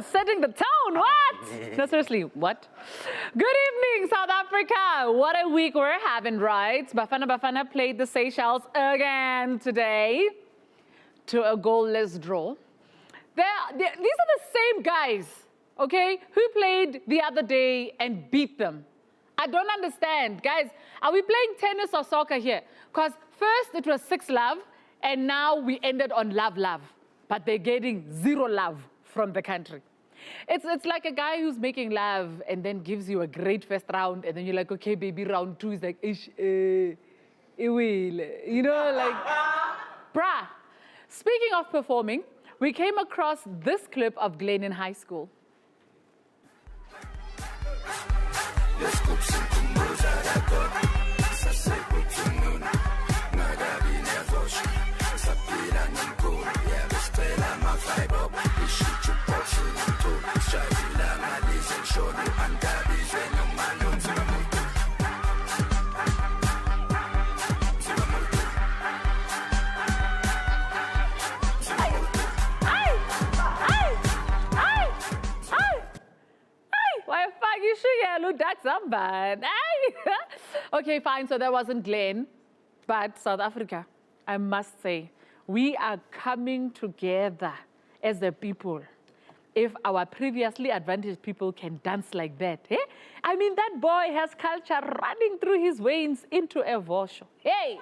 Setting the tone, what? No, seriously, what? Good evening, South Africa. What a week we're having, right? Bafana played the Seychelles again today to a goalless draw. These are the same guys, okay, who played the other day and beat them. I don't understand. Guys, are we playing tennis or soccer here? Because first it was 6-love, and now we ended on love. But they're getting 0 love from the country. It's like a guy who's making love and then gives you a great first round, and then you're like, okay, baby, round 2 is like, it will. You know, like, bruh. Speaking of performing, we came across this clip of Glenn in high school. Okay, fine, so that wasn't Glenn, but South Africa, I must say, we are coming together as a people. If our previously advantaged people can dance like that, eh? I mean, that boy has culture running through his veins into a vosho. Hey!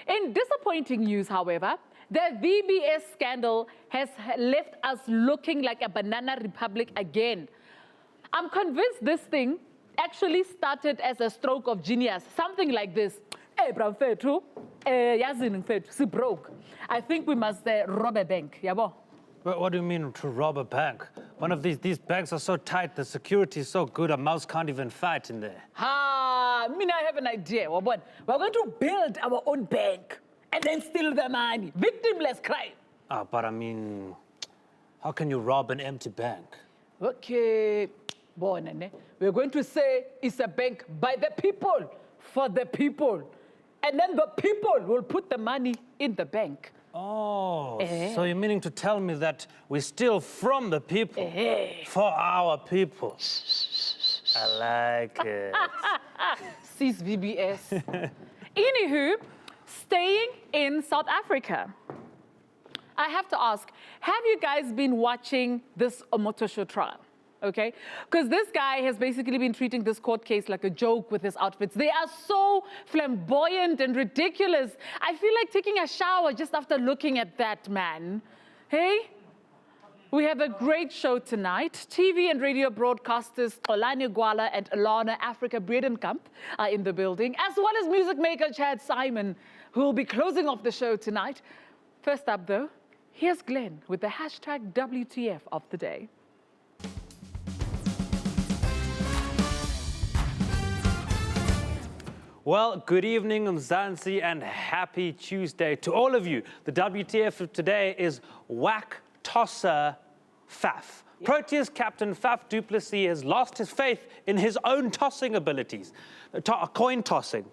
In disappointing news, however, the VBS scandal has left us looking like a banana republic again. I'm convinced this thing actually started as a stroke of genius, something like this. Hey, bro, she broke. I think we must rob a bank. Yabo. What do you mean to rob a bank? One of these banks are so tight, the security is so good, a mouse can't even fight in there. I have an idea. We're going to build our own bank and then steal the money. Victimless crime. But I mean, how can you rob an empty bank? Okay. We're going to say it's a bank by the people, for the people. And then the people will put the money in the bank. Oh, so you're meaning to tell me that we steal from the people, for our people. I like it. Sees VBS. Anywho, staying in South Africa, I have to ask, have you guys been watching this Omotosho trial? Okay, because this guy has basically been treating this court case like a joke with his outfits. They are so flamboyant and ridiculous. I feel like taking a shower just after looking at that, man. Hey, we have a great show tonight. TV and radio broadcasters Xolani, Gwala, and Elana, Afrika-Bredenkamp are in the building, as well as music maker Saaiman, who will be closing off the show tonight. First up, though, here's Glenn with the hashtag WTF of the day. Well, good evening, Mzansi, and happy Tuesday to all of you. The WTF of today is Whack Tosser Faf. Yep. Proteas captain Faf du Plessis has lost his faith in his own tossing abilities. Coin tossing.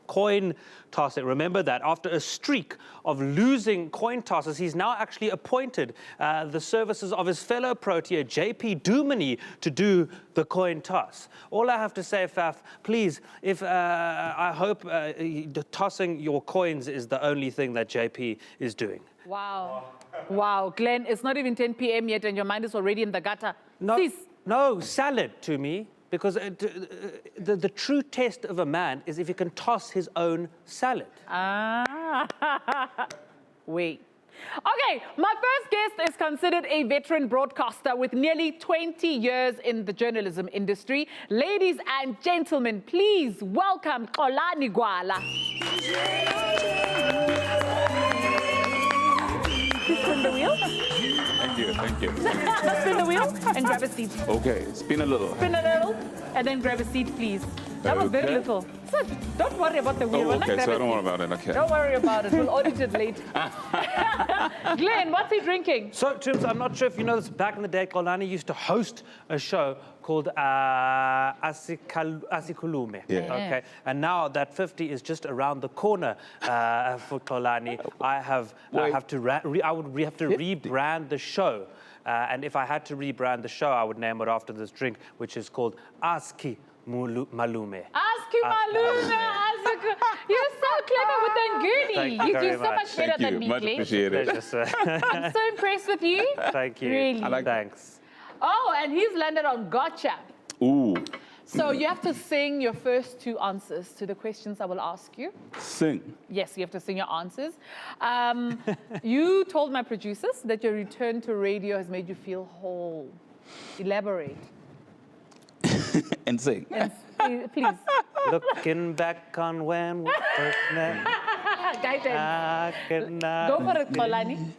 Remember that. After a streak of losing coin tosses, he's now actually appointed the services of his fellow Protea, JP Dumini, to do the coin toss. All I have to say, Faf, please, I hope tossing your coins is the only thing that JP is doing. Wow, Glenn, it's not even 10 p.m. yet and your mind is already in the gutter. No, salad to me. Because the true test of a man is if he can toss his own salad. Wait. Okay, my first guest is considered a veteran broadcaster with nearly 20 years in the journalism industry. Ladies and gentlemen, please welcome Kalani Gwala. please spin the wheel. Thank you, thank you. Spin the wheel and grab a seat. Okay, spin a little. Spin a little and then grab a seat, please. That was very Okay. little. So don't worry about the wheel. Oh, We're not okay, so I grabbing don't worry seat. about it, okay. Don't worry about it. We'll audit it later. Glenn, what's he drinking? So, Tooms, I'm not sure if you know this. Back in the day, Kalani used to host a show called Asikhulume. Yeah. Okay. And now that 50 is just around the corner for Kalani, I have to rebrand the show. And if I had to rebrand the show, I would name it after this drink, which is called Aski Malume. Ask you, Maluna. You're so clever with the nguni. Thank you You very do so much. much better Thank than you, me, much Glenn. appreciated. Pleasure, sir. I'm so impressed with you. Thank you. Really. Thanks. Oh, and he's landed on gotcha. Ooh, So you have to sing your first two answers to the questions I will ask you. sing. Yes, you have to sing your answers. You told my producers that your return to radio has made you feel whole. Elaborate. And sing. And please. Looking back on when we first met, Guidance. I could not. Go for it, Xolani.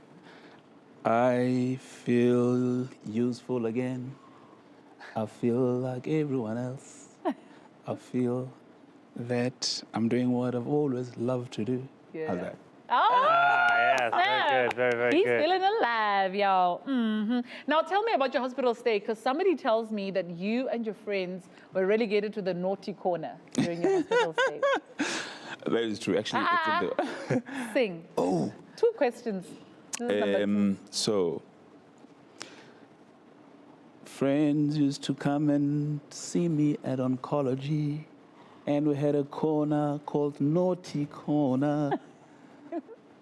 I feel useful again. I feel like everyone else. I feel that I'm doing what I've always loved to do. How's that? Oh, Yes, very good, very he's good. feeling alive, y'all. Now tell me about your hospital stay, because somebody tells me that you and your friends were relegated to the naughty corner during your hospital stay. That is true. Actually, it's in the... Sing. Oh. Two questions. This is number two. So, friends used to come and see me at oncology, and we had a corner called Naughty Corner.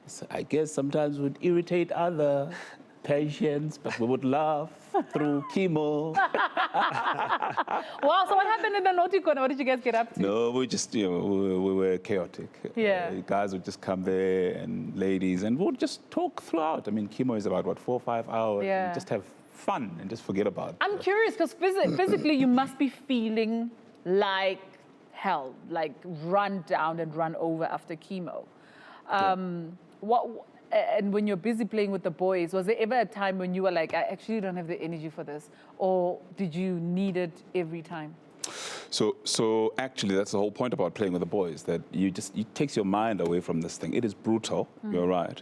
So I guess sometimes we'd irritate other patients, but we would laugh through chemo. Wow, so what happened in the naughty corner? What did you guys get up to? No, we just, we were chaotic. Yeah. Guys would just come there, and ladies, and we'd just talk throughout. I mean, chemo is about, 4 or 5 hours? Yeah. And just have fun and just forget about it. I'm curious, because physically you must be feeling like hell, like run down and run over after chemo. And when you're busy playing with the boys, was there ever a time when you were like, I actually don't have the energy for this? Or did you need it every time? So actually, that's the whole point about playing with the boys, that it takes your mind away from this thing. It is brutal, you're right.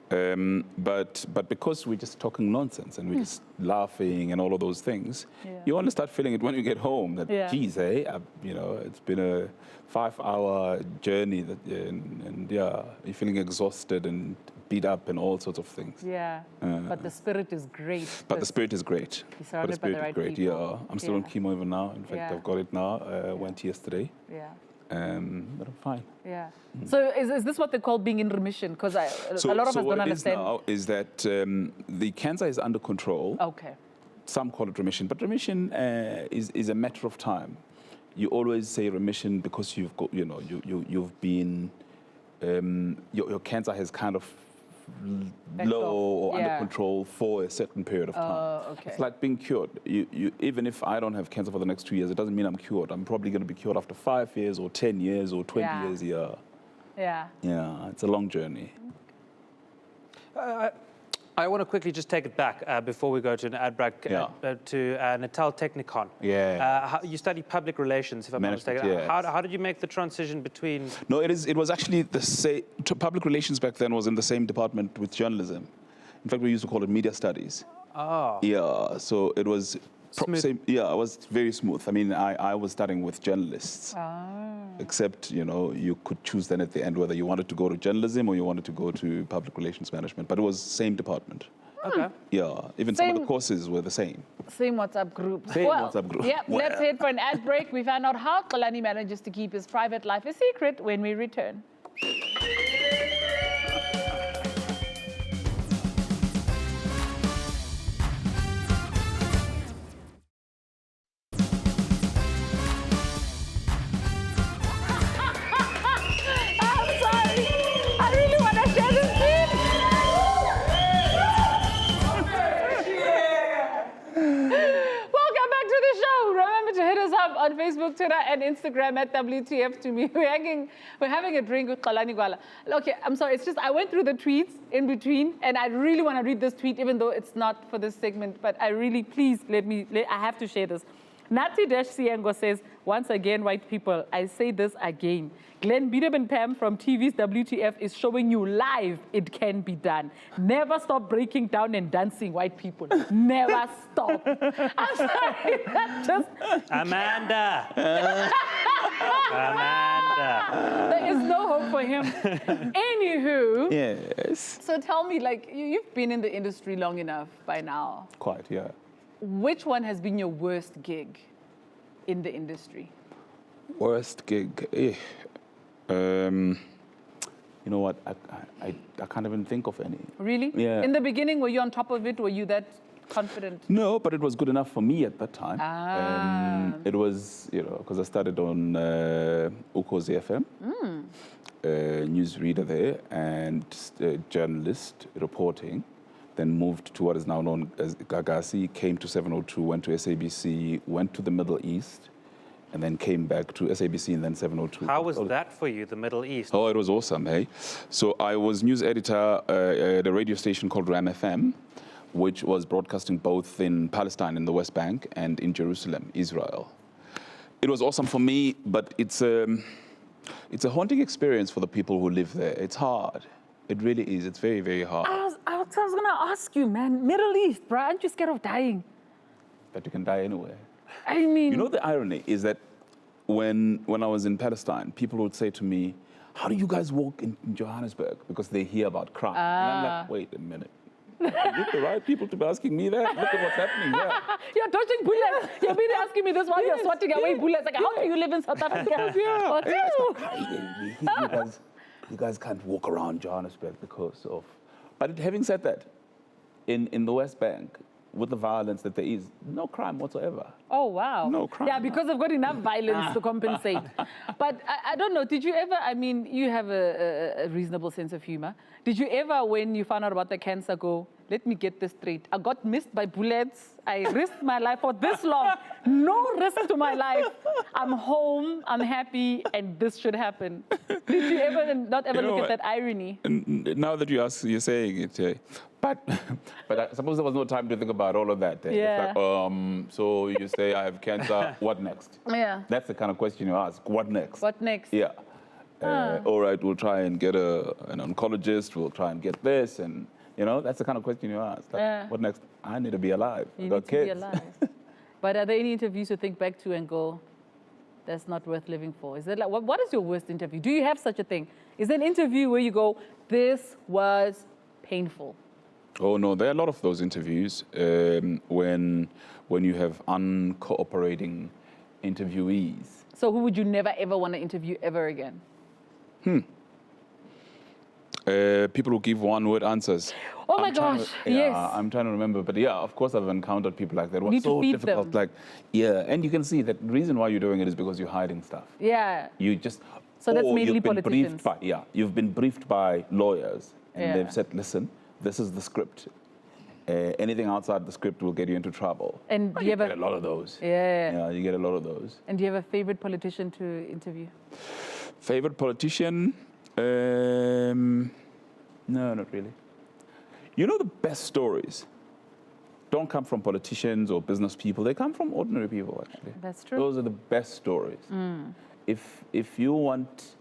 But because we're just talking nonsense and we're just laughing and all of those things, you only start feeling it when you get home. That geez, it's been a 5-hour journey, and you're feeling exhausted and beat up and all sorts of things. Yeah, but the spirit is great. But the spirit is great. You're surrounded by the right people. Yeah, I'm still on chemo even now. In fact, I've got it now. Went yesterday. Yeah. But I'm fine. Yeah. So is this what they call being in remission? Because a lot of us don't understand. So what it is now is that the cancer is under control. Okay. Some call it remission, but remission is a matter of time. You always say remission because you've got, you've been, your cancer has kind of low or under control for a certain period of time. Okay. It's like being cured. Even if I don't have cancer for the next 2 years, it doesn't mean I'm cured. I'm probably going to be cured after 5 years or 10 years or 20 years. Yeah, it's a long journey. I want to quickly just take it back before we go to an ad break to Natal Technikon. You study public relations, if I'm not mistaken. Yes. How did you make the transition between? No, it was actually the same. Public relations back then was in the same department with journalism. In fact, we used to call it media studies. Oh. Yeah, so it was Smooth. it was very smooth. I mean, I was studying with journalists. Except, you could choose then at the end whether you wanted to go to journalism or you wanted to go to public relations management. But it was same department. Okay. Yeah, even some of the courses were the same. Same WhatsApp group. Same WhatsApp group. Yep, let's head for an ad break. We find out how Kalani manages to keep his private life a secret when we return. on on Facebook, Twitter, and Instagram at WTFTumi. We're having a drink with Kalani Gwala. Okay, I'm sorry. It's just I went through the tweets in between, and I really want to read this tweet, even though it's not for this segment. But I really, please I have to share this. Nati-Siengo says, once again, white people, I say this again. Glenn Biederman from TV's WTF is showing you live it can be done. Never stop breaking down and dancing, white people. Never stop. I'm sorry, that's just... Amanda. Amanda. There is no hope for him. Anywho. Yes. So tell me, like, you've been in the industry long enough by now. Quite, yeah. Which one has been your worst gig in the industry? Worst gig? You know what? I can't even think of any. Really? Yeah. In the beginning, were you on top of it? Were you that confident? No, but it was good enough for me at that time. It was, because I started on Ukozi FM, newsreader there, and journalist reporting. Then moved to what is now known as Gagasi, came to 702, went to SABC, went to the Middle East, and then came back to SABC and then 702. How was that for you, the Middle East? Oh, it was awesome, hey? So I was news editor at a radio station called Ram FM, which was broadcasting both in Palestine, in the West Bank, and in Jerusalem, Israel. It was awesome for me, but it's a haunting experience for the people who live there. It's hard. It really is. It's very, very hard. I was going to ask you, man, Middle East, bro, aren't you scared of dying? But you can die anywhere. I mean... You know, the irony is that when I was in Palestine, people would say to me, how do you guys walk in Johannesburg? Because they hear about crime. And I'm like, wait a minute. Are you the right people to be asking me that? Look at what's happening here. You're dodging bullets. You've been asking me this while you're swatting away bullets. Like, how do you live in South Africa? You guys can't walk around Johannesburg because of... But having said that, in the West Bank, with the violence that there is, no crime whatsoever. Oh, wow. No crime. Yeah, because they've got enough violence to compensate. But I don't know, did you ever, I mean, you have a reasonable sense of humor. Did you ever, when you found out about the cancer, go, let me get this straight. I got missed by bullets. I risked my life for this long. No risk to my life. I'm home, I'm happy, and this should happen. Did you ever not ever look at that irony? Now that you're saying it, but I suppose there was no time to think about all of that. Yeah. It's like, so you say I have cancer, what next? Yeah. That's the kind of question you ask. What next? What next? Yeah. All right, we'll try and get an oncologist. We'll try and get this, and that's the kind of question you ask. Like, what next? I need to be alive. You I got need kids. to be alive. But are there any interviews you think back to and go, that's not worth living for? Is it like what is your worst interview? Do you have such a thing? Is there an interview where you go, this was painful? Oh no, there are a lot of those interviews when you have uncooperating interviewees. So who would you never ever want to interview ever again? People who give one-word answers. Oh my gosh, yes. I'm trying to remember, but yeah, of course I've encountered people like that. It was need to so feed difficult. them. Like, yeah, and you can see that the reason why you're doing it is because you're hiding stuff. Yeah. You just. So that's mainly you've been politicians. You've been briefed by lawyers, and Yeah. they've said, listen, this is the script. Anything outside the script will get you into trouble. And do you get a lot of those. Yeah. Yeah, you get a lot of those. And do you have a favorite politician to interview? Favorite politician? No, not really. You know, the best stories don't come from politicians or business people. They come from ordinary people, actually. That's true. Those are the best stories. If you want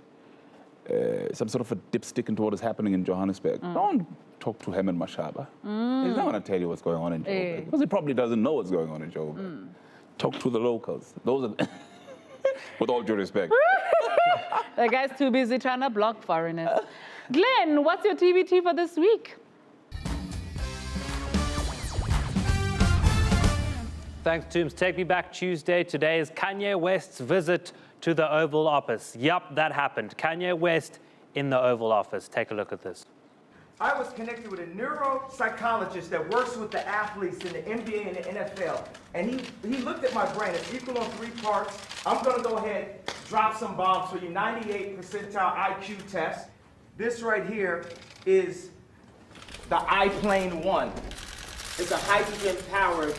some sort of a dipstick into what is happening in Johannesburg, don't talk to Herman Mashaba. He's not going to tell you what's going on in Joburg, because he probably doesn't know what's going on in Joburg. Talk to the locals. Those are, with all due respect. The guy's too busy trying to block foreigners. Glenn, what's your TBT for this week? Thanks, Tooms. Take me back Tuesday. Today is Kanye West's visit to the Oval Office. Yup, that happened. Kanye West in the Oval Office. Take a look at this. I was connected with a neuropsychologist that works with the athletes in the NBA and the NFL. And he looked at my brain. It's equal on 3 parts. I'm going to go ahead, drop some bombs for you. 98 percentile IQ test. This right here is the I-plane 1. is a hydrogen-powered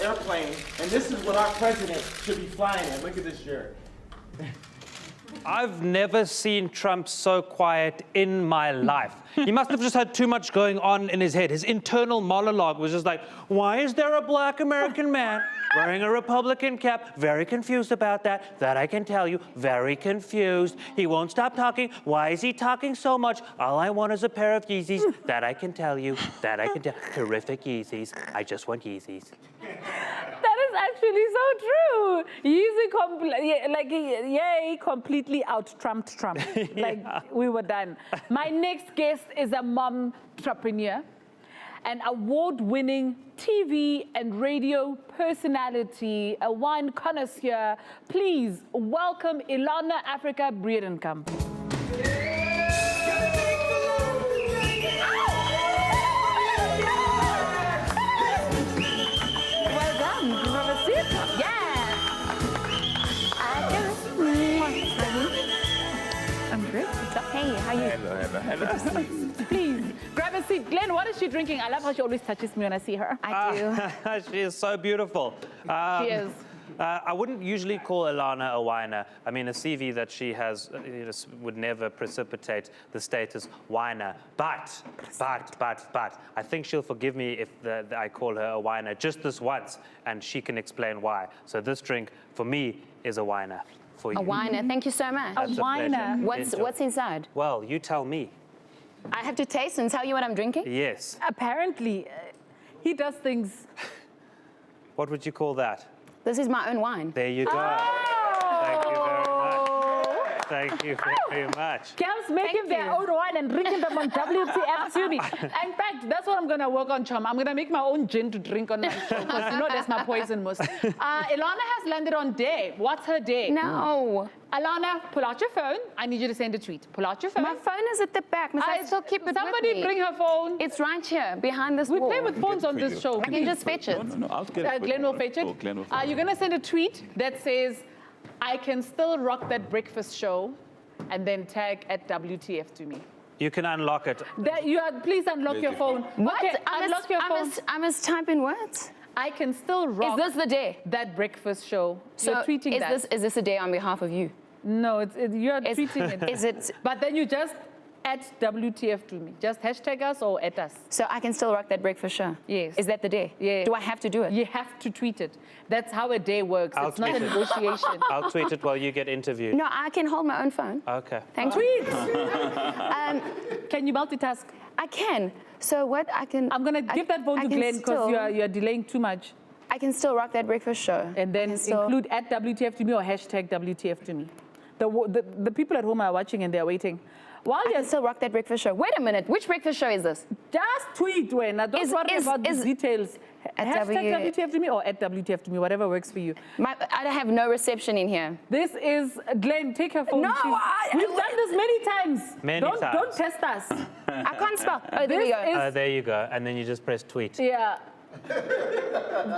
airplane, and this is what our president should be flying in. Look at this, Jared. I've never seen Trump so quiet in my life. He must have just had too much going on in his head. His internal monologue was just like, why is there a black American man wearing a Republican cap? Very confused about that. That I can tell you. Very confused. He won't stop talking. Why is he talking so much? All I want is a pair of Yeezys. That I can tell you. That I can tell. Terrific Yeezys. I just want Yeezys. That is actually so true. Yay, completely out-trumped Trump. Like, we were done. My next guest is a mom-entrepreneur, an award-winning TV and radio personality, a wine connoisseur. Please welcome Elana, Afrika-Bredenkamp. Hey, how are you? Hello. Please, grab a seat. Glenn, what is she drinking? I love how she always touches me when I see her. I do. She is so beautiful. She is. I wouldn't usually call Elana a whiner. I mean, a CV that she has would never precipitate the status whiner. But, I think she'll forgive me if I call her a whiner just this once, and she can explain why. So this drink, for me, is a whiner. For you. A whiner. Thank you so much. That's A whiner. What's inside? Well, you tell me. I have to taste and tell you what I'm drinking? Yes. Apparently, he does things. What would you call that? This is my own wine. There you go. Thank you very much. Thank you very much. Girls making their own wine and drinking them on WTFTumi. In fact, that's what I'm going to work on, Chum. I'm going to make my own gin to drink on my show, because you know that's my poison mousse. Elana has landed on day. What's her day? No. Alana, pull out your phone. I need you to send a tweet. Pull out your phone. My phone is at the back. Must I still keep it Somebody with me? bring her phone. It's right here, behind this We wall. play with phones on this show. I can just fetch it. No, I'll get it. Glenn will fetch it. Oh, Glenn will fetch it. You're going to send a tweet that says, I can still rock that breakfast show, and then tag at WTFTumi. You can unlock it. Please unlock your phone. What? Okay, unlock your phone. I must type in words? I can still rock Is this the day? that breakfast show. So You're tweeting that. Is this a day on behalf of you? No, you're tweeting it. Is it? But then you just at WTFTumi. Just hashtag us or at us. So I can still rock that breakfast show? Yes. Is that the day? Yeah. Do I have to do it? You have to tweet it. That's how a day works. I'll It's not a tweet it. negotiation. I'll tweet it while you get interviewed. No, I can hold my own phone. Okay. Thank you. Tweet! Can you multitask? I can. So what I can... I'm going to give that phone to Glenn because you're delaying too much. I can still rock that breakfast show. And then include at WTFTumi or hashtag WTFTumi. The people at home are watching and they're waiting. While I you're can still rock that breakfast show. Wait a minute. Which breakfast show is this? just tweet when. Don't worry about the details. At Hashtag WTFTumi or at WTFTumi, whatever works for you. I have no reception in here. This is Glenn. Take her phone. No, We've done this many times. Times. Don't test us. I can't spell. Oh, there we go. There you go. And then you just press tweet. Yeah.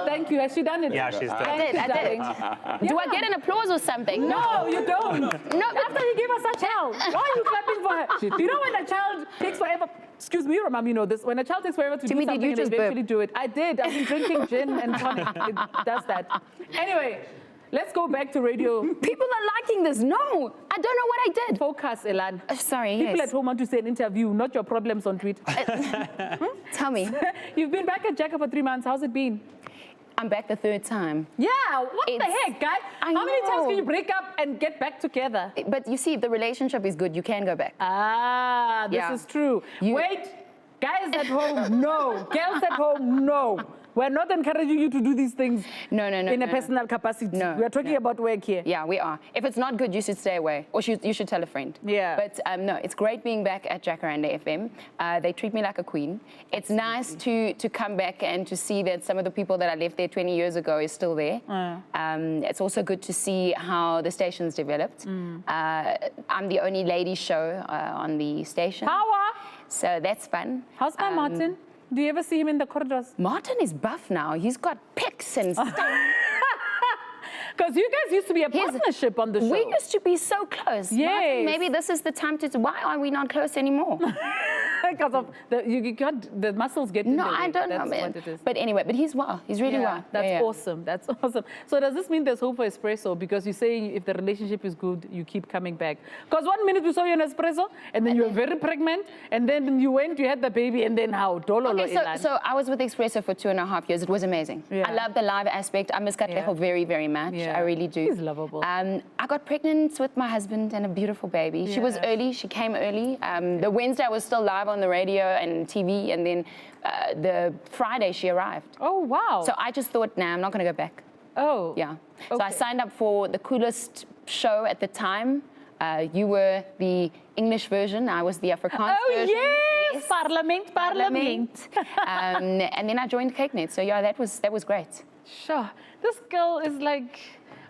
Thank you. Has she done it? Yeah, she's done I it. did. Do I get an applause or something? No, you don't. No, but After he gave us such hell, why are you clapping for her? You know when a child takes forever, excuse me, your mom, you know this, when a child takes forever to do Timmy, did something you and they just eventually burp? do it. I did. I've been drinking gin and tonic. It does that. Anyway, let's go back to radio. people are liking this. No, I don't know what I did. Focus, Elan. Sorry, People yes. at home want to say an interview, not your problems on Twitter. Tell me. You've been back at Jacka for 3 months. How's it been? I'm back the third time. Yeah, what the heck, guy? I How many times know. can you break up and get back together? But you see, if the relationship is good, you can go back. Ah, this Yeah. is true. You- Wait, guys at home, no. Girls at home, no. We're not encouraging you to do these things No, in a personal capacity. No, We are talking no. about work here. Yeah, we are. If it's not good, you should stay away. Or you should tell a friend. Yeah. But no, it's great being back at Jacaranda FM. They treat me like a queen. It's nice to come back and to see that some of the people that I left there 20 years ago is still there. It's also good to see how the station's developed. I'm the only lady show on the station. Power! So that's fun. How's my Martin? Do you ever see him in the corridors? Martin is buff now. He's got pics and stuff. Because you guys used to be a partnership on the show. We used to be so close. Yes. Martin, maybe this is the time to... Why are we not close anymore? Because of the muscles get in No, the way. I don't That's know, man. what it is. But anyway, but he's well. He's really well. That's Yeah, yeah. awesome. That's awesome. So does this mean there's hope for espresso? Because you're saying if the relationship is good, you keep coming back. Because 1 minute we saw you in espresso, and then you were very pregnant, and then you had the baby, and then how? Okay, so I was with Espresso for 2.5 years. It was amazing. Yeah. I love the live aspect. I miss Katlego very, very much. Yeah. I really do. He's lovable. I got pregnant with my husband and a beautiful baby. She was early. She came early. The Wednesday I was still live on the radio and TV, and then the Friday she arrived. Oh, wow. So I just thought, nah, I'm not going to go back. Oh. Yeah. So I Okay. signed up for the coolest show at the time. You were the English version. I was the Afrikaans version. Yes. Parliament. And then I joined CakeNet. So yeah, that was great. Sure. This girl is like,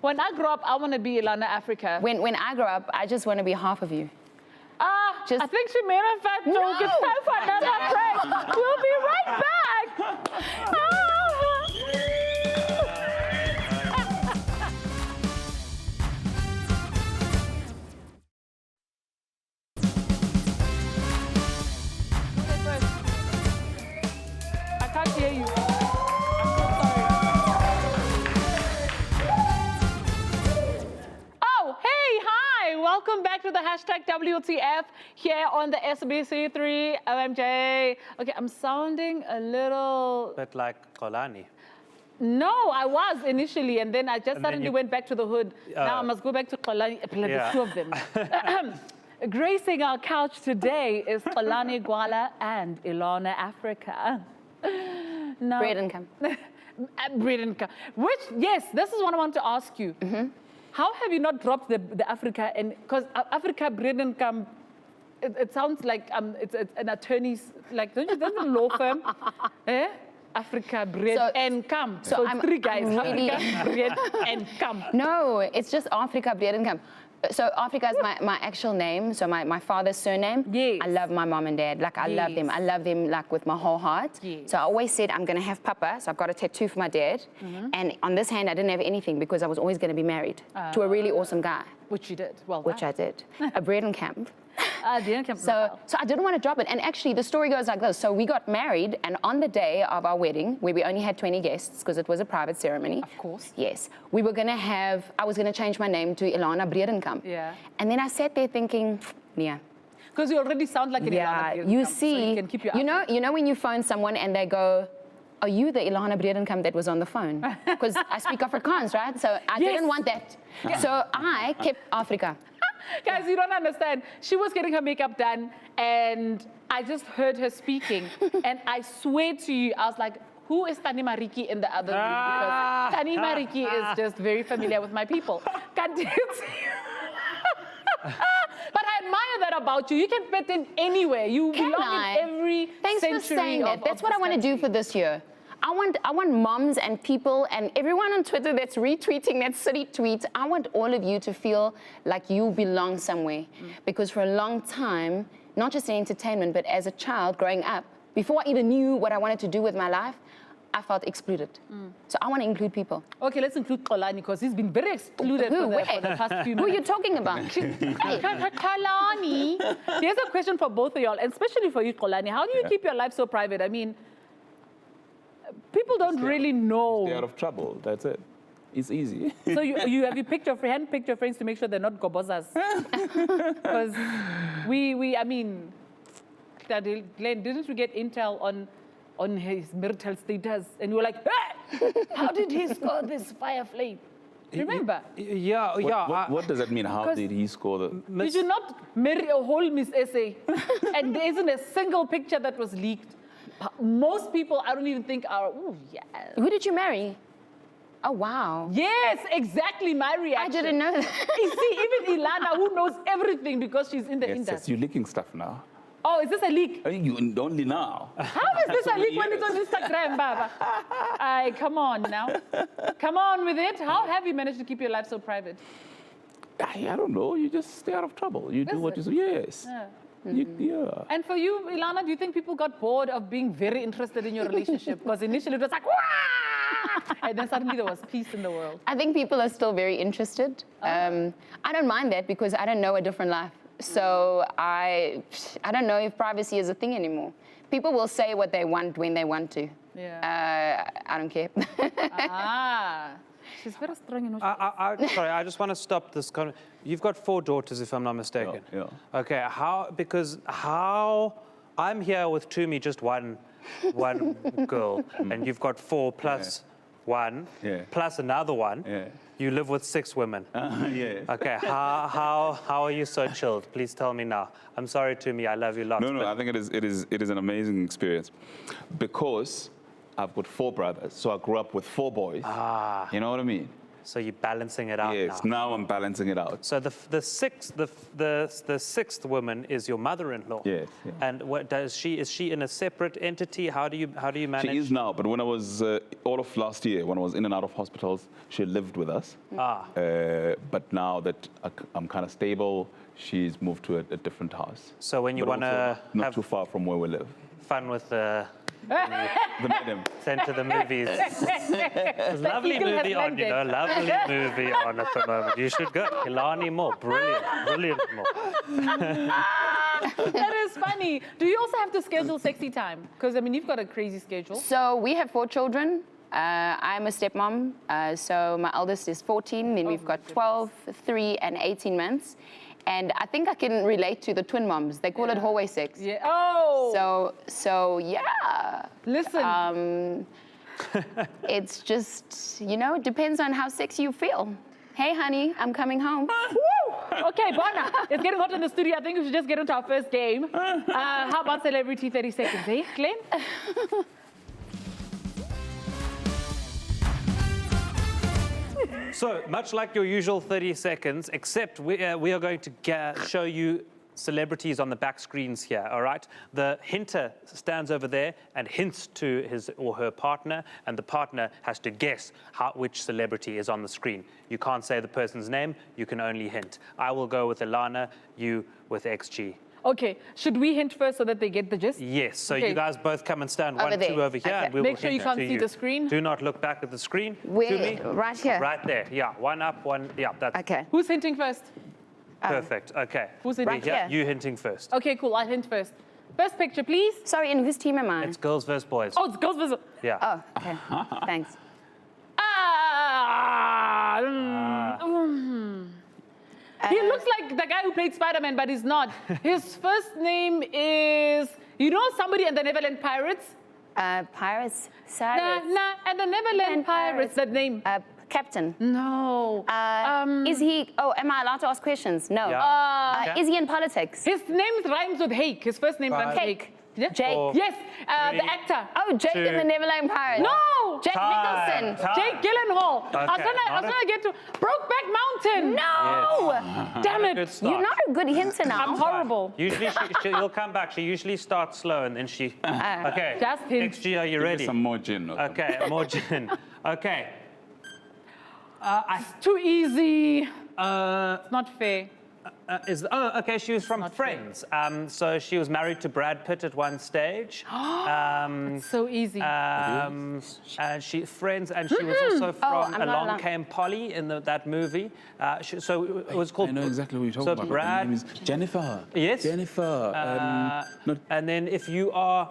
when I grow up, I want to be Elana Africa. When I grow up, I just want to be half of you. I think she made a fat joke. It's time for another break. We'll be right back. I can't hear you. I'm so sorry. Oh, hey, hi. Welcome back to the hashtag WTF here on the SBC3 OMJ. Okay, I'm sounding a little... But like Kalani. No, I was initially, and then I just suddenly went back to the hood. Now I must go back to Kalani. The two of them. Gracing our couch today is Kalani, Gwala, and Elana Africa. Now, Bredenkamp. Bredenkamp. Which, yes, this is what I want to ask you. How have you not dropped the Africa? And because Afrika-Bredenkamp, it sounds like it's an attorney's, like, don't you? That's a law firm. Eh? Afrika-Bredenkamp. So it's three guys. really... Afrika-Bredenkamp. No, it's just Afrika-Bredenkamp. So Africa is my actual name, so my father's surname. Yes. I love my mom and dad. Like, I love them. I love them, like, with my whole heart. Yes. So I always said, I'm going to have Papa, so I've got a tattoo for my dad. And on this hand, I didn't have anything because I was always going to be married to a really awesome guy. Which you did. Well, Which I did. A Bredenkamp. So So I didn't want to drop it. And actually, the story goes like this. So we got married, and on the day of our wedding, where we only had 20 guests, because it was a private ceremony. Of course. Yes. We were going to I was going to change my name to Elana Bredenkamp. Yeah. And then I sat there thinking, yeah. because you already sound like an Elana Yeah, Bredenkamp, you so see, you can keep your you know when you phone someone and they go, are you the Elana Bredenkamp that was on the phone? Because I speak Afrikaans, right? So I didn't want that. So I kept Afrika. Guys, you don't understand. She was getting her makeup done, and I just heard her speaking, and I swear to you, I was like, who is Tani Mariki in the other room? Because Tani Mariki is just very familiar with my people. Can't you see? But I admire that about you. You can fit in anywhere. You belong in every Thanks century for saying that. of That's what I this want to do country. for this year. I want moms and people and everyone on Twitter that's retweeting that silly tweet. I want all of you to feel like you belong somewhere. Because for a long time, not just in entertainment, but as a child growing up, before I even knew what I wanted to do with my life, I felt excluded. So I want to include people. Okay, let's include Xolani, because he's been very excluded Who? for the past few Who are minutes. you talking about? Kalani. Here's a question for both of y'all, and especially for you, Xolani. How do you keep your life so private? I mean, people don't really know. Stay out of trouble. That's it. It's easy. So have you picked your handpicked your friends to make sure they're not gobozas? Because I mean, Glenn, didn't you get intel on his marital status? And you were like, hey, how did he score this fire flame? Remember? Yeah. What does that mean? How did he score the... Did you not marry a whole Miss Essay? And there isn't a single picture that was leaked. Most people, I don't even think are, oh, yeah. Who did you marry? Oh, wow. Yes, exactly my reaction. I didn't know that. You see, even Elana, who knows everything because she's in the Yes, industry. you're leaking stuff now. Oh, is this a leak? I mean, you only now. How is this a leak when it's on Instagram, Baba? Come on now. Come on with it. How have you managed to keep your life so private? I don't know. You just stay out of trouble. You do what you say. Yes. Yeah. Yeah. And for you, Elana, do you think people got bored of being very interested in your relationship? Because initially it was like, wah! And then suddenly there was peace in the world. I think people are still very interested. I don't mind that because I don't know a different life. So I don't know if privacy is a thing anymore. People will say what they want when they want to. Yeah. I don't care. She's very strong in Sorry, I just want to stop this. You've got 4 daughters, if I'm not mistaken. Yeah. Okay, because I'm here with Tumi, just one girl, and you've got 4 plus 1, plus another one. Yeah. You live with 6 women. Yeah. Okay, how are you so chilled? Please tell me now. I'm sorry, Tumi, I love you lots. No, I think it is an amazing experience because I've got 4 brothers, so I grew up with 4 boys. You know what I mean? So you're balancing it out Yes. now. Now I'm balancing it out. So the sixth woman is your mother-in-law. Yes. Yeah. And what does she? Is she in a separate entity? How do you manage? She is now, but when I was all of last year, when I was in and out of hospitals, she lived with us. But now that I'm kind of stable, she's moved to a different house. So when you But want also to not have too far from where we live. fun with the The madam. sent to the movies. There's a lovely Eagle has movie on, you know, landed. lovely movie on at the moment. You should go. Kalani more, brilliant more. That is funny. Do you also have to schedule sexy time? Because, I mean, you've got a crazy schedule. So we have 4 children. I'm a stepmom. So my eldest is 14. Then we've got 12, 3, and 18 months. And I think I can relate to the twin moms. They call it hallway sex. Yeah. Oh! So yeah. Listen. It's just, you know, it depends on how sexy you feel. Hey, honey, I'm coming home. Woo! Okay, Bona, it's getting hot in the studio. I think we should just get into our first game. How about Celebrity 30 Seconds, eh, Glenn? So much like your usual 30 seconds, except we are going to show you celebrities on the back screens here, all right? The hinter stands over there and hints to his or her partner, and the partner has to guess which celebrity is on the screen. You can't say the person's name, you can only hint. I will go with Elana, you with XG. Okay, should we hint first so that they get the gist? Yes, so Okay. you guys both come and stand Over 1, 2 there. over here, Okay. and we Make will sure you hint can't to see the screen. Do not look back at the screen. Where? To me. Right here? Right there, yeah. 1 up, 1, yeah, that's Okay. Who's hinting first? perfect. Okay. Who's hinting? Right here. You hinting first. Okay, cool. I'll hint first. First picture, please. Sorry, and whose team am I? It's girls versus boys. Oh, it's girls versus... Yeah. Oh, okay. Thanks. He looks like the guy who played Spider-Man, but he's not. His first name is... You know somebody in the Neverland Pirates? Pirates. Nah, Cyrus. nah, and the Neverland Pirates, that name. Captain. No. Is he? Oh, am I allowed to ask questions? No. Yeah. Okay. Is he in politics? His name rhymes with Hake. His first name rhymes with Hake. Hake. Yeah? Jake. Four. Yes, Three. the actor. Oh, Jake in the Neverland Pirates. No! Jake Nicholson. Time. Jake Gyllenhaal. I was Okay, gonna get to Brokeback Mountain. No! Damn Good it. start. You're not a good hinter now. I'm horrible. Usually she'll come back. She usually starts slow and then she... Okay. Just hint. XG, are you Give me ready? some more gin. or something. Okay, more gin. Okay. Too easy. Uh, It's not fair. okay, she was from Not Friends. So she was married to Brad Pitt at one stage. So easy. And she Friends, and she was also from I'm not Along allowed. Came Polly in that movie. So it was called. I know exactly what you're talking so about. Brad, Her name is Jennifer. Yes. Jennifer. Not and then if you are,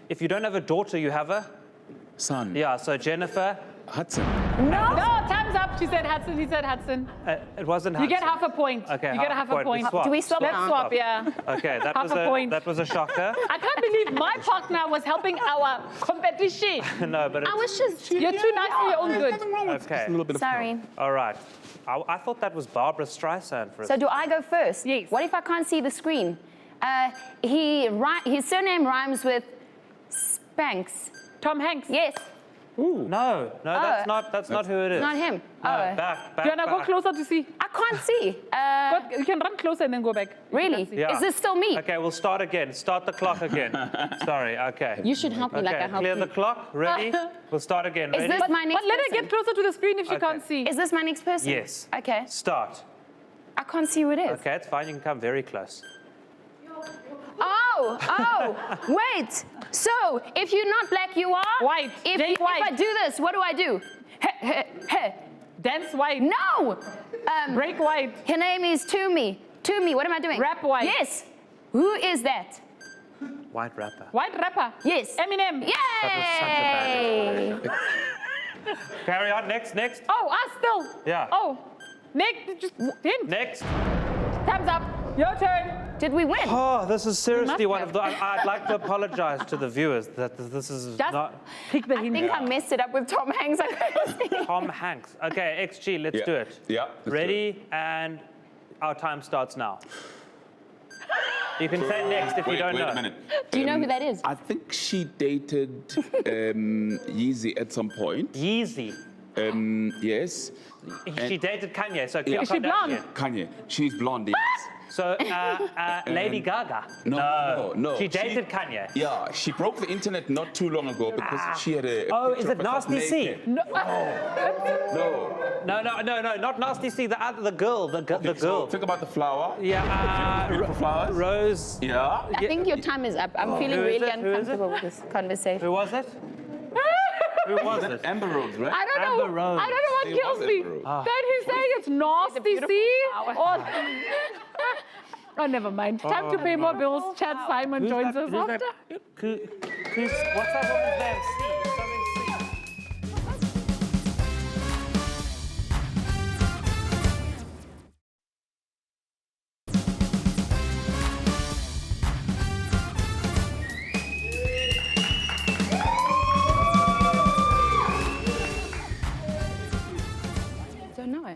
if you don't have a daughter, you have a son. yeah. So Jennifer, Hudson. No, time's up. She said Hudson. He said Hudson. it wasn't. You get Hudson. half a point. Okay, You get half a point. swap. Do we swap Let's now? swap, yeah. Okay, that Half was a point. that was a shocker. I can't believe my partner was helping our competition. No, but I was just. You're too nice for your own good. okay. A little bit of Sorry. All right. I thought that was Barbara Streisand for a So do I go first? Yes. What if I can't see the screen? His surname rhymes with Spanks. Tom Hanks. Yes. No, that's not who it is. Not him. No, Oh. back. Do you want to go closer to see? I can't see. You can run closer and then go back. Really? Yeah. Is this still me? Okay, we'll start again. Start the clock again. Sorry, okay. You should help me like I Okay, helped clear you. the clock. Ready? We'll start again. Is Ready? this my next But let her person? get closer to the screen if she Okay. can't see. Is this my next person? Yes. Okay. Start. I can't see who it is. Okay, it's fine. You can come very close. Wait. So, if you're not black, you are? White. If, Jake if White. I do this, what do I do? Dance white. No. Break white. Her name is Tumi. Tumi, what am I doing? Rap white. Yes. Who is that? White rapper. White rapper. Yes. Eminem. Yay! That was such a bad Carry on. Next. Oh, us still. Yeah. Oh, Nick, just hint. Next. Thumbs up. Your turn. Did we win? Oh, this is seriously must one have. of the. I'd like to apologize to the viewers that this is Just not pick the I hint. think I messed it up with Tom Hanks. Tom Hanks. Okay, XG, let's do it. Yeah. let's do it. Ready? And our time starts now. You can say next if you don't wait know. a minute. Do you know who that is? I think she dated Yeezy at some point. Yeezy. Yes. She dated Kanye, so Yeah. Is she blonde? Kanye. She's blonde, yes. So Lady Gaga. No. She dated Kanye. Yeah, she broke the internet not too long ago because she had a Oh, picture is it of herself Nasty C? naked. No. No. No, not Nasty C. The girl, the So girl. think about the flower. Yeah, Beautiful flowers. Rose. Yeah. I think your time is up. I'm feeling Who is really it? Who is it? uncomfortable with this conversation. Who was it? Who was it? Amber Rose, right? I don't Amber know. Rose. I don't know what Say kills what, me. Amber Rose? That he's saying it's nasty, beautiful see? flower. Or... oh, never mind. Time to pay more bills. Chad Saaiman joins us Who's after. that? What's that woman's name? C. Something C. Don't know.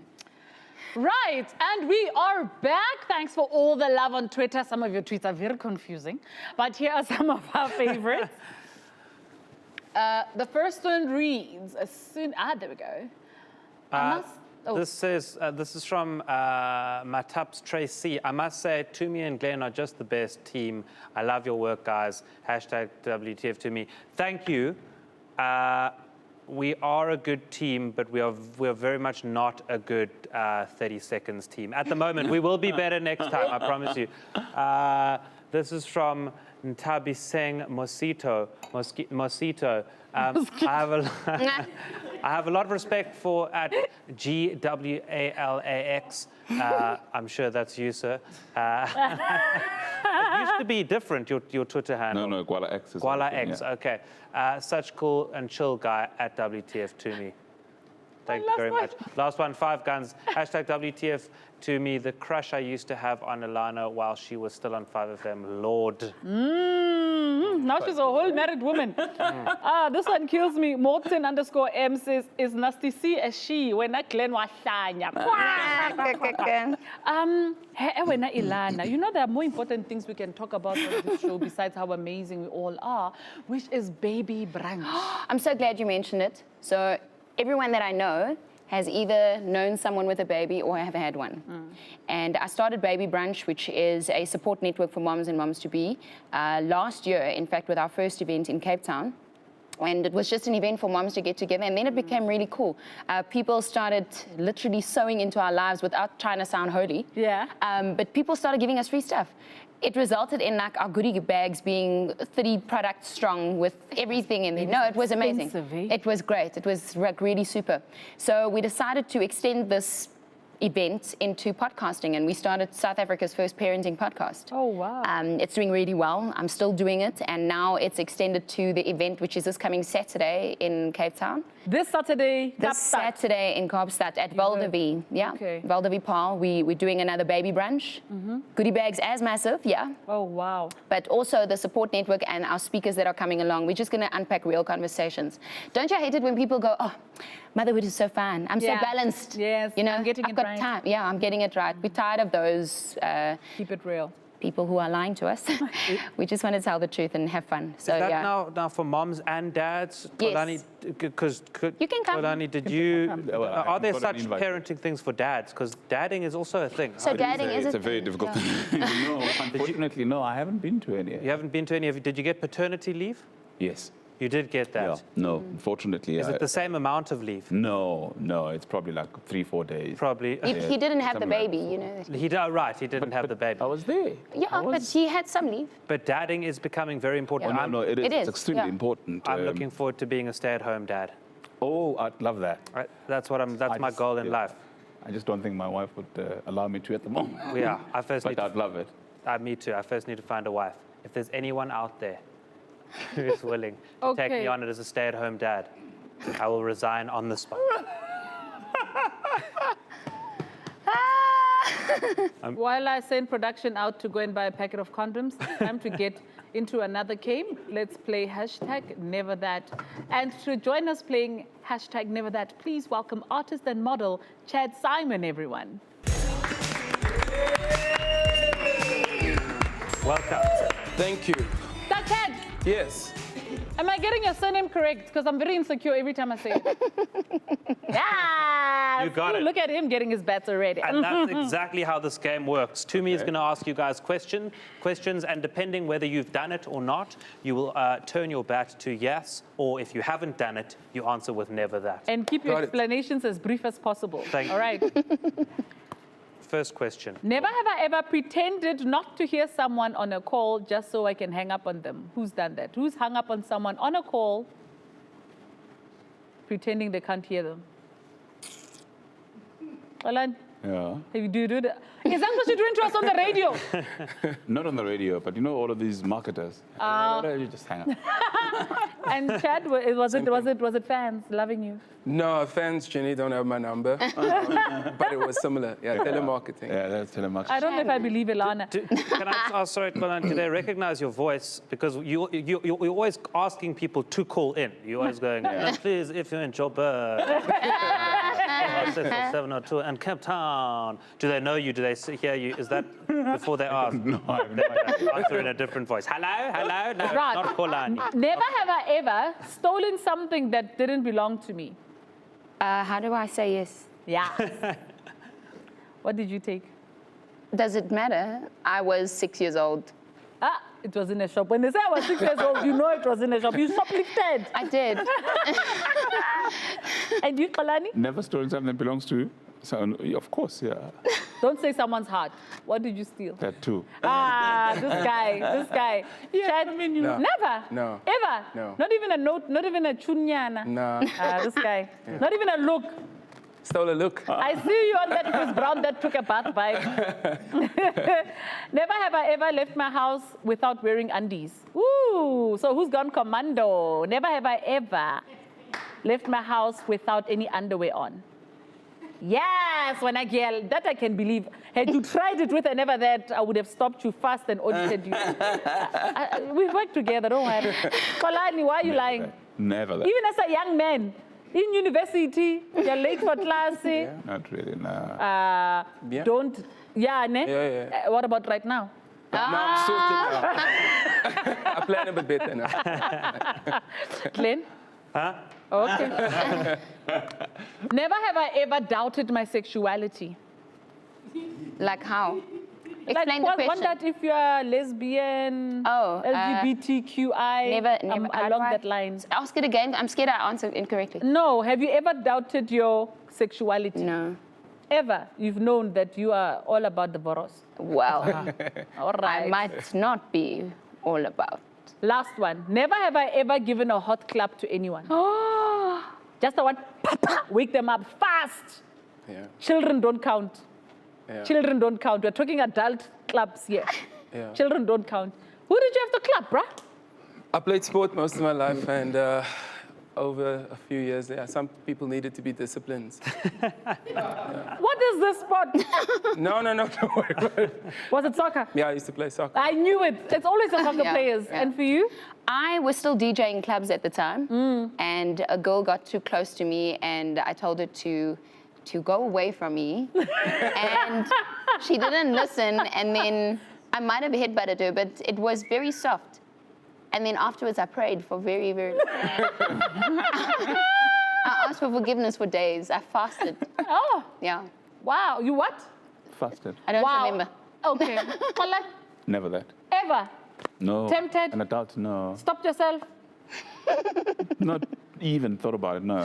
Right, and we are back. Thanks for all the love on Twitter. Some of your tweets are very confusing, but here are some of our favorites. The first one reads, as soon, there we go. This is from Mataps Tracy. I must say, Tumi and Glenn are just the best team. I love your work, guys. Hashtag WTFTumi. Thank you. We are a good team, but we are very much not a good 30 seconds team. At the moment, we will be better next time, I promise you. This is from Ntabi Singh Mosito. I have a lot of respect for at GWALAX. I'm sure that's you, sir. It used to be different, your Twitter handle. No, Gwala X is Gwala okay, X, yeah. okay. Such cool and chill guy at WTFTumi. Thank you very much. Last one, 5 guns. Hashtag WTFTumi, the crush I used to have on Alana while she was still on 5FM. Lord. Now she's a whole married woman. This one kills me. Morton_M says, is Nasty C a she? When I Glenn was Wena Elana, you know there are more important things we can talk about on this show besides how amazing we all are, which is baby brunch. I'm so glad you mentioned it. So everyone that I know has either known someone with a baby or have had one. And I started Baby Brunch, which is a support network for moms and moms-to-be, last year, in fact, with our first event in Cape Town. And it was just an event for moms to get together, and then it became really cool. People started literally sewing into our lives without trying to sound holy. Yeah. But people started giving us free stuff. It resulted in like our goodie bags being 30 products strong with everything in there. No, it was amazing. Expensive, eh? It was great. It was like really super. So we decided to extend this event into podcasting, and we started South Africa's first parenting podcast. Oh, wow. It's doing really well. I'm still doing it, and now it's extended to the event, which is this coming Saturday in Cape Town. This Saturday, This Saturday in Kaapstad at Valdevi. Yeah, Okay. Valdevi Paul. We're doing another baby brunch. Goodie bags as massive, yeah. Oh, wow. But also the support network and our speakers that are coming along. We're just going to unpack real conversations. Don't you hate it when people go, oh, motherhood is so fun. I'm Yeah. so balanced. Yes, you know, I'm getting I've it got right. time. Yeah, I'm getting it right. We're tired of those Keep it real. people who are lying to us. We just want to tell the truth and have fun. So Is that yeah. now for moms and dads? Yes. Kalani, because You can come. Kalani, did you? Well, I Are there got an such invite. parenting things for dads? Because dadding is also a thing. So dadding is It's a very difficult thing. No, unfortunately, no, I haven't been to any. You haven't been to any of. Did you get paternity leave? Yes. You did get that. Yeah. No, unfortunately. Is it the same amount of leave? No, it's probably like 3-4 days. Probably. He didn't have the something like baby, you know. He did, right, he didn't have the baby. I was there. Yeah, but he had some leave. But dadding is becoming very important. Yeah. No, it is. It is, It's extremely yeah. important. I'm looking forward to being a stay-at-home dad. Oh, I'd love that. Right? That's my goal in life. I just don't think my wife would allow me to at the moment. Yeah, I first need But to, I'd love it. me too. I first need to find a wife. If there's anyone out there who is willing to take me Okay. on it as a stay-at-home dad, I will resign on the spot. While I send production out to go and buy a packet of condoms, it's time to get into another game. Let's play hashtag Never That. And to join us playing hashtag Never That, please welcome artist and model Chad Saaiman, everyone. Welcome. Thank you. That's Chad. Yes. Am I getting your surname correct? Because I'm very insecure every time I say it. Yeah. You got it. Look at him getting his bats already. And that's exactly how this game works. Tumi is going to ask you guys questions, and depending whether you've done it or not, you will turn your bat to yes, or if you haven't done it, you answer with never that. And keep your Got it. explanations as brief as possible. Thank you. All right. First question. Never have I ever pretended not to hear someone on a call just so I can hang up on them. Who's done that? Who's hung up on someone on a call pretending they can't hear them? Kalani, Yeah. have you do that? Is that what you're doing to us on the radio? Not on the radio, but you know all of these marketers. You just hang up. And Chad, was it fans loving you? No, fans, Jenny, don't have my number. But it was similar. Yeah, telemarketing. Yeah, that's telemarketing. I don't know if I believe Elana. Can I just ask, sorry, Kalani, do they recognize your voice? Because you're always asking people to call in. You're always going, please, if you're in Joburg, 702 and Cape Town. Do they know you? Do they hear you? Is that before they ask? No, I have no idea. Answer in a different voice. Hello? Hello? No, Right. not Kalani. Never have I ever stolen something that didn't belong to me. How do I say yes? Yeah. What did you take? Does it matter? I was 6 years old. Ah, it was in a shop. When they say I was 6 years old, you know it was in a shop. You shoplifted. I did. And you, Kalani? Never stolen something that belongs to you? So, of course, yeah. Don't say someone's heart. What did you steal? That too. Ah, this guy. Yeah, Chad, I mean, you No. never? No. Ever? No. Not even a note, not even a chunyana? No. Ah, this guy. Not even a look. Stole a look. I see you on that Chris Brown that took a bath vibe. Never have I ever left my house without wearing undies. Ooh, so who's gone commando? Never have I ever left my house without any underwear on. Yes, when I girl, that I can believe. Had you tried it with a never that, I would have stopped you fast and audited you. We've worked together, don't worry. Kalani, why are you lying? Never that. Even as a young man, in university, you're late for class. Not really, no. Yeah. Don't, yeah, ne? Yeah. What about right now? Now I'm sorted now. I plan a bit better now. Glenn? Huh? Okay. Never have I ever doubted my sexuality. Like how? Like, Explain the one question. that if you are lesbian, Oh, LGBTQI, Never, along how do that line. Ask it again. I'm scared I answered incorrectly. No, have you ever doubted your sexuality? No. Ever? You've known that you are all about the boros. Well, All right. I might not be all about. Last one. Never have I ever given a hot clap to anyone. Oh, Just the one, papa, wake them up fast. Yeah. Children don't count. Yeah. Children don't count. We're talking adult clubs here. Yeah. Children don't count. Who did you have to clap, bruh? I played sport most of my life, and over a few years there, some people needed to be disciplined. What is this sport? No, don't worry about it. Was it soccer? Yeah, I used to play soccer. I knew it. It's always the soccer Yeah. players. Yeah. And for you? I was still DJing clubs at the time, and a girl got too close to me, and I told her to go away from me, and she didn't listen, and then I might have headbutted her, but it was very soft. And then afterwards, I prayed for very, very long. I asked for forgiveness for days. I fasted. Oh, Yeah. wow. You what? Fasted. I don't Wow. remember. Okay. Kala, Never that. ever No. Tempted? An adult, no. stopped yourself? Not even thought about it, no.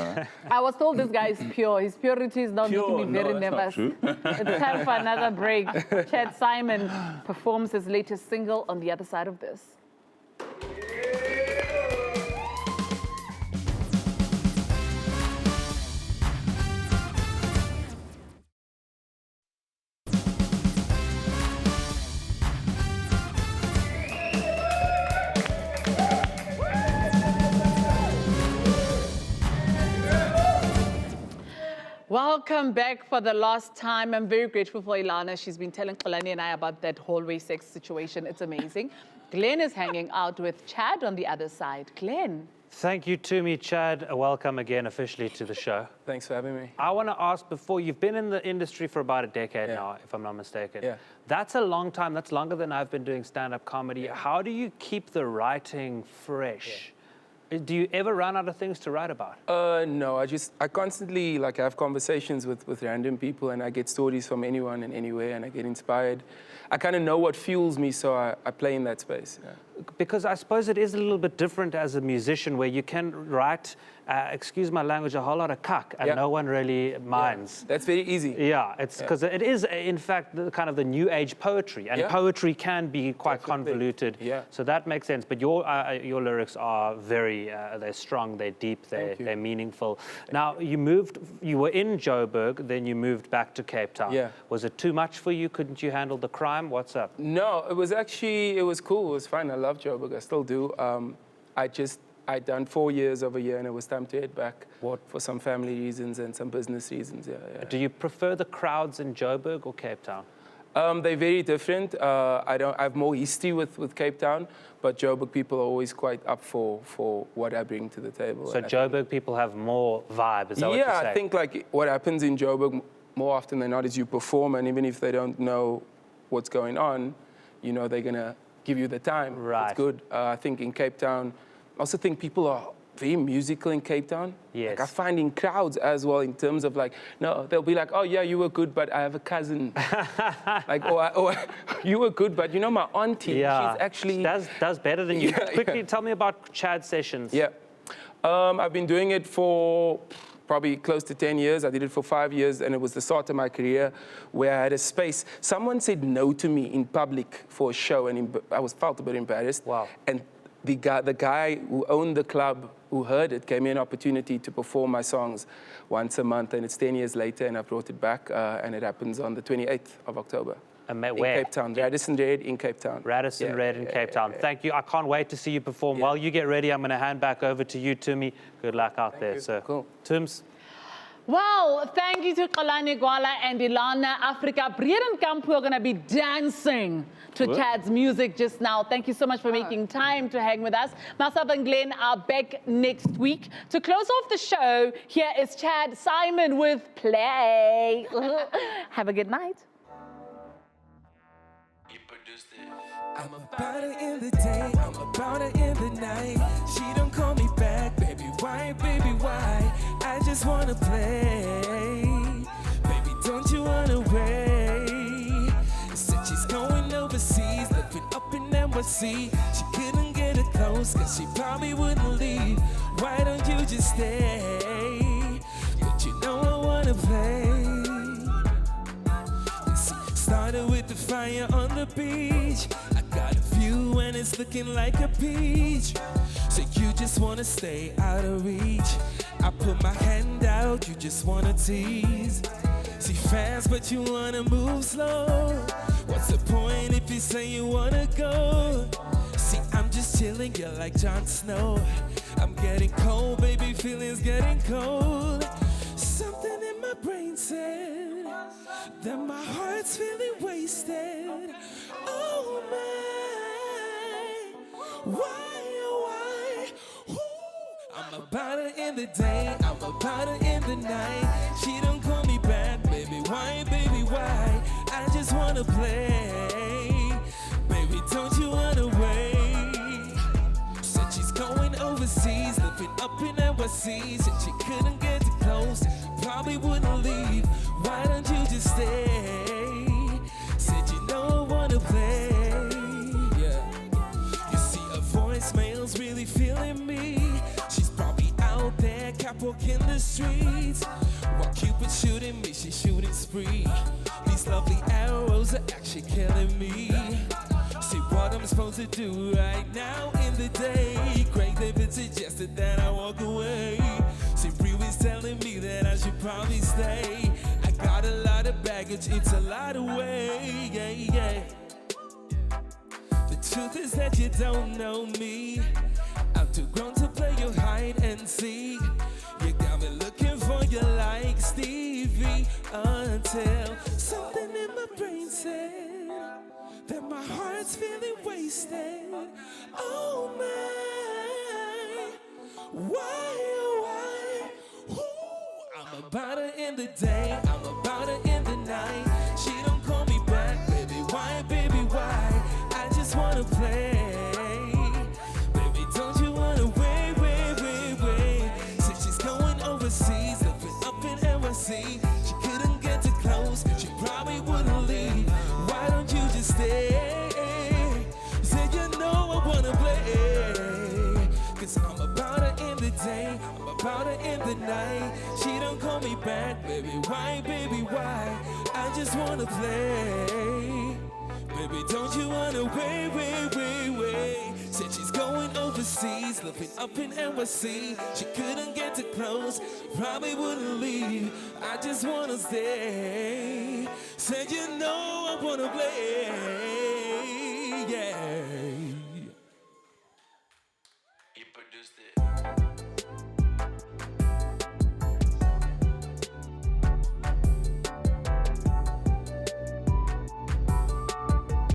I was told this guy is pure. His purity is now Pure? making me very No, that's nervous. not true. It's time for another break. Chad Saaiman performs his latest single on the other side of this. Welcome back for the last time. I'm very grateful for Elana. She's been telling Kalani and I about that hallway sex situation. It's amazing. Glenn is hanging out with Chad on the other side. Glenn. Thank you, Tumi. Chad, welcome again officially to the show. Thanks for having me. I want to ask before, you've been in the industry for about a decade now, if I'm not mistaken. Yeah. That's a long time. That's longer than I've been doing stand-up comedy. Yeah. How do you keep the writing fresh? Do you ever run out of things to write about? No, I constantly have conversations with random people, and I get stories from anyone and anywhere, and I get inspired. I kind of know what fuels me, so I play in that space. Yeah. Because I suppose it is a little bit different as a musician, where you can write, excuse my language, a whole lot of cuck, and no one really minds. That's very easy. Yeah, it's because it is, in fact, kind of the new age poetry, and poetry can be quite convoluted. Yeah. So that makes sense. But your lyrics are very, they're strong, they're deep, they're meaningful. Now, you were in Joburg, then you moved back to Cape Town. Yeah. Was it too much for you? Couldn't you handle the crime? What's up? No, it was cool. It was fine. I love Joburg. I still do. I'd done 4 years over here, and it was time to head back for some family reasons and some business reasons. Yeah. Do you prefer the crowds in Joburg or Cape Town? They're very different. I have more history with Cape Town, but Joburg people are always quite up for what I bring to the table. So Joburg people have more vibe, is that what you're saying? I think what happens in Joburg more often than not is you perform, and even if they don't know what's going on, they're gonna give you the time. Right. It's good. I think in Cape Town, I also think people are very musical in Cape Town. Yes. I find in crowds as well, in terms of no, they'll be like, oh yeah, you were good, but I have a cousin. or you were good, but my auntie, she's actually... She does better than you. Quickly, tell me about Chad Sessions. Yeah. I've been doing it for probably close to 10 years. I did it for 5 years, and it was the start of my career where I had a space. Someone said no to me in public for a show, and I felt a bit embarrassed. Wow. And the guy who owned the club, who heard it, gave me an opportunity to perform my songs once a month, and it's 10 years later, and I brought it back, and it happens on the 28th of October. Where? In Cape Town, Radisson Red in Cape Town. Radisson Red in Cape Town. Thank you. I can't wait to see you perform. While you get ready, I'm going to hand back over to you, Tumi. Good luck out there, sir. Cool. Tums. Well, thank you to Kalani, Gwala, and Elana. Afrika-Bredenkamp, who are going to be dancing to Chad's music just now. Thank you so much for making time to hang with us. Myself and Glenn are back next week. To close off the show, here is Chad Saaiman with Play. Have a good night. I'm about her in the day, I'm about her in the night. She don't call me back, baby, why, baby, why? I just wanna play, baby, don't you wanna wait? Said she's going overseas, living up in NYC. She couldn't get it close, cause she probably wouldn't leave. Why don't you just stay? But you know I wanna play. Started with the fire on the beach. I got a view and it's looking like a peach. So you just wanna stay out of reach. I put my hand out, you just wanna tease. See fast, but you wanna move slow. What's the point if you say you wanna go? See, I'm just chilling, you're like Jon Snow. I'm getting cold, baby, feelings getting cold. Something in my brain said that my heart's feeling wasted. Oh my, why, oh why? Ooh. I'm about her in the day, I'm about her in the night. She don't call me back, baby, why, baby, why? I just wanna play, baby, don't you wanna wait? Said she's going overseas, living up in NYC. Said she couldn't get too close, probably wouldn't leave. Why don't you just stay? Said you know I wanna play. Yeah. You see her voicemail's really feeling me. She's probably out there, catwalking the streets. While Cupid's shooting me, she's shooting spree. These lovely arrows are actually killing me. See what I'm supposed to do right now in the day. Craig David suggested that I walk away. See, Bree was telling me that I should probably stay. I got a lot of baggage, it's a lot of weight, yeah. The truth is that you don't know me. I'm too grown to play your hide and seek. You got me looking for you like Stevie. until something in my brain said that my heart's feeling wasted. Oh my, why, oh why? Ooh, I'm about to end the day, I'm about to end the night. She don't call me back, baby, why, baby, why? I just wanna play. Baby, don't you wanna wait, wait, wait, wait? Since she's going overseas, looking up in NYC. She couldn't get too close, she probably wouldn't leave. Why don't you just stay? Said you know I wanna play. Cause I'm about to end the day, I'm about to end the night. She don't call me back, baby, why, baby, why? I just wanna play. Baby, don't you wanna wait, wait, wait, wait? Said she's going overseas, looking up in NYC. She couldn't get too close, probably wouldn't leave. I just wanna stay. Said you know I wanna play, yeah. You produced it.